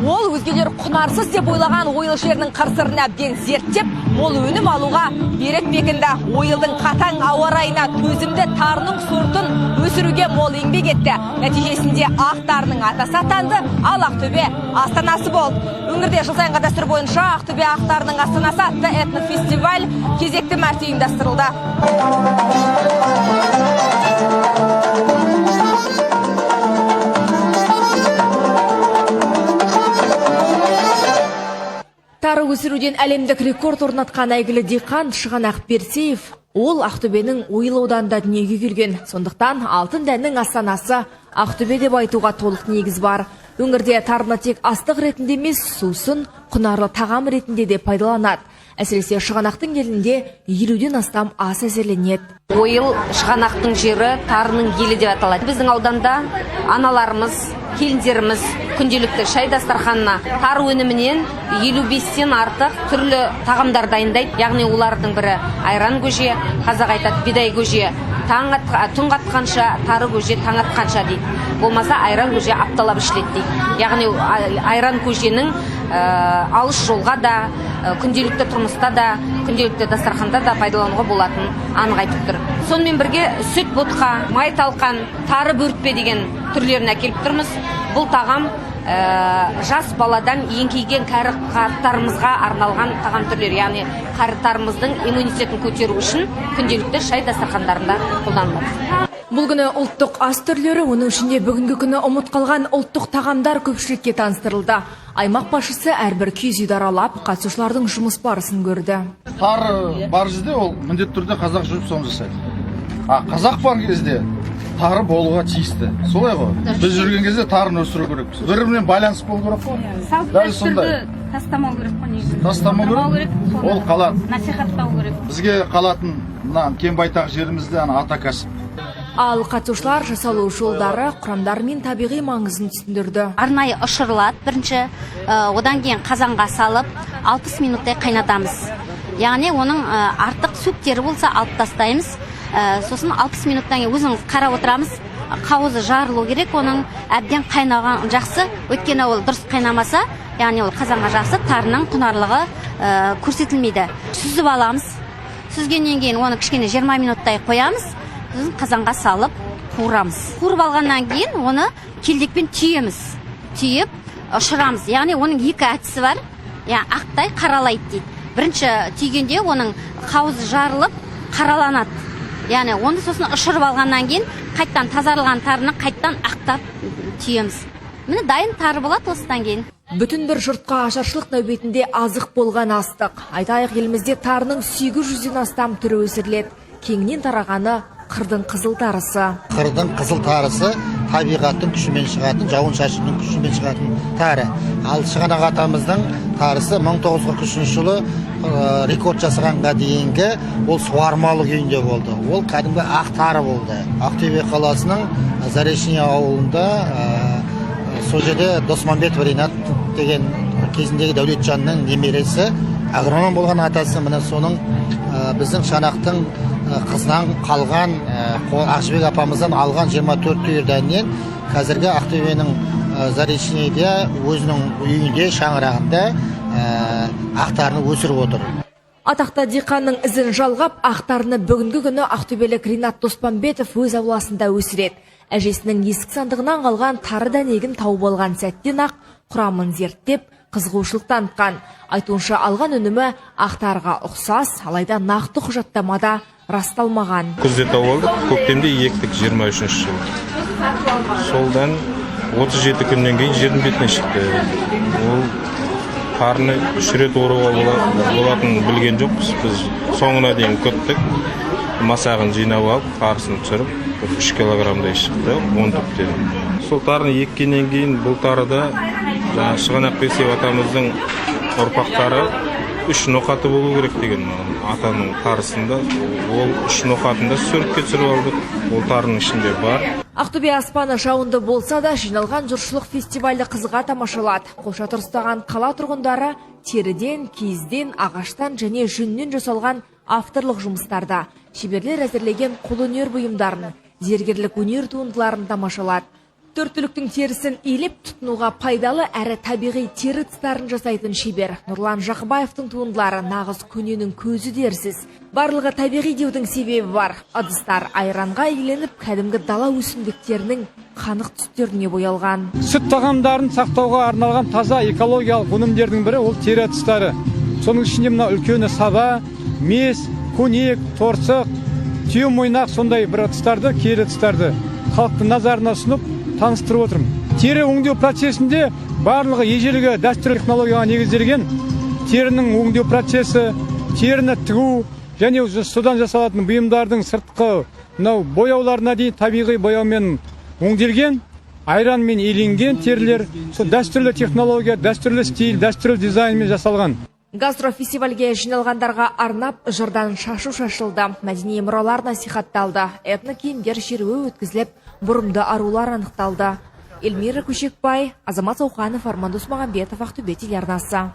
Ол өзгелер құнарсыз деп ойлаған ойыл жерінің қыр-сырын әбден зерттеп, мол өнім алуға берік бекінді. Ойылдың қатаң ауа райына төзімді тарының сортын өсіруге мол еңбек етті. Нәтижесінде ақ тарының атасы атанды, ал Ақтөбе астанасы болды. Өңірде жыл сайынғы дәстүр бойынша Ақтөбе ақ тарының астанасы атты этнофестиваль кезекті мәрте ұйымдастырылды. Тары өсіруден әлемдік рекорд орнатқан әйгілі диқан Шығанақ Берсеев, ол Ақтөбенің Ойыл ауданында дүниеге келген. Сондықтан алтын дәннің астанасы Ақтөбе деп айтуға толық негіз бар. Өңірде тарыны тек астық ретінде емес, сусын, құнарлы тағам ретінде де пайдаланады. Әсіресе Шығанақтың елінде 50-ден астам ас әзірленеді. Ойыл Шығанақтың жері тарының елі деп аталады. Біздің ауданда аналарымыз, келіндеріміз күнделікті шай дастарханына тар өнімінен 55-тен артық түрлі тағамдар дайындайды. Яғни олардың бірі айран көже, қазақ айтады бидай көже, түн қатқанша тары көже таң атқанша дейді. Болмаса айран көже апталап ішіледі дейді. Яғни айран көженің алыс жолға да, күнделікті тұрмыста да, күнделікті дастарханда да пайдалануға болатын анық айтып тұр. Сонымен бірге сүт ботқа, май талқан, тары бөртпе деген түрлерін әкеліп тұрмыз. Бұл тағам жас баладан еңкейген кәрі қарттарымызға арналған тағам түрлері, яғни қарттарымыздың иммунитетін көтеру үшін күнделікті шай дастархандарында қолданылады. Бұл күні ұлттық ас түрлері, оның ішінде бүгінгі күні ұмыт қалған ұлттық тағамдар көпшілікке таныстырылды. Аймақ басшысы әрбір киіз үйді аралап, қатысушылардың жұмыс барысын көрді. Тары бар жерде ол міндетті түрде қазақ жүріп соны жасайды. Қазақ бар кезде тары болуға тиісті. Солай ғой. Біз жүрген кезде тарын өсіру керекпіз. Бір-бірімен байланыс болу керек қой. Дәл сондай. Тастамау керек қой негізі. Тастамау керек. Ол қалады. Насихаттау керек. Бізге қалатын кең байтақ жерімізде ата кәсіп. Ал қатысушылар жасалу жолдары, құрамдар мен табиғи маңызын түсіндірді. Арнайы ұшырылады бірінші, одан кейін қазанға салып 60 минуттай қайнатамыз. Яғни оның артық сөктері болса алып тастаймыз. Сосын 60 минуттан кейін өзіңіз қарап отырамыз. Қауызы жарылу керек, оның әбден қайнаған жақсы. Өйткені ол дұрыс қайнамаса, яғни ол қазанға жақсы, тарының құнарлығы көрсетілмейді. Сүзіп аламыз. Сүзгеннен кейін оны кішкене 20 минуттай қоямыз. Сосын қазанға салып қуырамыз. Қуырып алғаннан кейін оны келдекпен түйеміз. Түйіп ұшырамыз. Яғни оның екі әдісі бар. Ақтай қаралайды дейді. Бірінші түйгенде оның қауызы жарылып қараланады. Яғни оны сосын ұшырып алғаннан кейін қайттан тазарылған тарыны қайттан ақтап түйеміз. Міне дайын тары болады осыдан кейін. Бүтін бір жұртқа ашаршылық нәубетінде азық болған астық. Айтайық, елімізде тарының 800-ден астам түрі өсіріледі. Кеңінен тарағаны қырдың қызыл тарысы. Қырдың қызыл тарысы табиғаттың күшімен шығатын, жауын шашынның күшімен шығатын тары. Ал Шығанақ атамыздың тарысы 1943 жылы рекорд жасағанға дейінгі ол суармалы күйінде болды. Ол кәдімгі ақ тары болды. Ақтөбе қаласының Заречный ауылында сол жерде Досманбетов Ринат деген кезіндегі Дәулетжанның немересі, агроном болған атасы, міне соның біздің Шығанақтың қызынан қалған, Ақжібек апамыздан алған 24 түйір дәннен қазіргі Ақтөбенің Заречныйде өзінің үйінде шаңырағында ақтарыны өсіріп отыр. Атақты диқанның ізін жалғап, ақтарыны бүгінгі күні ақтөбелік Ринат Досманбетов өз ауласында өсіреді. Әжесінің есік сандығынан қалған тары дәнегін тауып алған сәттен ақ құрамын зерттеп, қызығушылық танытқан. Айтуынша алған өнімі ақтарға ұқсас, алайда нақты құжаттамада расталмаған. Күзде тауып алдық, көктемде ектік 23 жыл. Солдан 37 күннен кейін жердің бетіне шықты. Ол тарыны 3 рет оруға болатынын білген жоқпыз. Біз соңына дейін күттік. Масағын жинап алып, тарысын түсіріп, 3 килограммдай шықты, 10 түптен. Сол тарыны еккеннен кейін бұл тарыда Шығанақ Берсеев атамыздың ұрпақтары 3 ноқаты болу керек деген атаның тарысында. Ол 3 ноқатында сөріпке түсіріп алдық. Ол тарының ішінде бар. Ақтөбе аспаны жауынды болса да, жиналған жұртшылық фестивальді қызыға тамашалады. Қолшатыр ұстаған қала тұрғындары теріден, киізден, ағаштан және жүннен жасалған авторлық жұмыстарда шеберлер әзірлеген қолөнер бұйымдарын, зергерлік өнер туындыларын тамашалады. төрт түліктің терісін илеп тұтынуға пайдалы әрі табиғи тері ыдыстарын жасайтын шебер Нұрлан Жақыбаевтың туындылары нағыз көненің көзі дерсіз. Барлығы табиғи деудің себебі бар. Ыдыстар айранға иленіп, кәдімгі дала өсімдіктерінің қанық түстеріне боялған. Сүт тағамдарын сақтауға арналған таза экологиялық өнімдердің бірі ол тері ыдыстары. Соның ішінде мына үлкені саба, мес, көнек, торсық, түйе мойнақ сондай бір ыдыстарды, киелі ыдыстарды халықтың назарына ұсынып таныстырып отырмын. Тері өңдеу процесінде барлығы ежелгі дәстүрлі технологияға негізделген терінің өңдеу процесі, теріні тігу және содан жасалатын бұйымдардың сыртқы бояуларына дейін табиғи бояумен өңделген, айранмен иленген терілер, сол дәстүрлі технология, дәстүрлі стиль, дәстүрлі дизайнмен жасалған. Гастрофестивальге жиналғандарға арнап жырдан шашу шашылды, мәдени мұралар насихатталды, этно киімдер шеруі өткізіліп, бұрымды арулар анықталды. Эльмира Көшекбай, Азамат Сауханов, Арман Досмағамбетов, Ақтөбе телеарнасы.